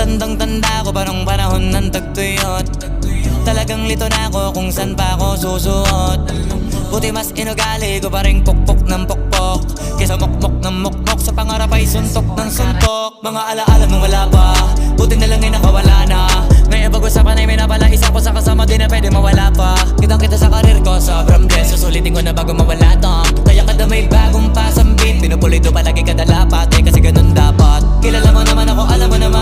Tandang-tanda ko pa nung panahon ng tagtuyot. Talagang lito na ako kung san pa ako susuot. Buti mas inugali ko pa rin pukpok ng pukpok kesa mukmok ng mukmok, sa pangarap ay suntok ng suntok. Mga alaala nung wala pa, buti na lang ay nakawala na. Ngayon pag-usapan ay may napala, isa ko sa kasama di na pwede mawala pa. Kitang kita sa karir ko, sobrang blessed. Susulitin ko na bago mawala to. Kaya kada may bagong pasambit, pinupulido palagi kada lapat, kasi ganun dapat. Kilala mo naman ako, alam mo naman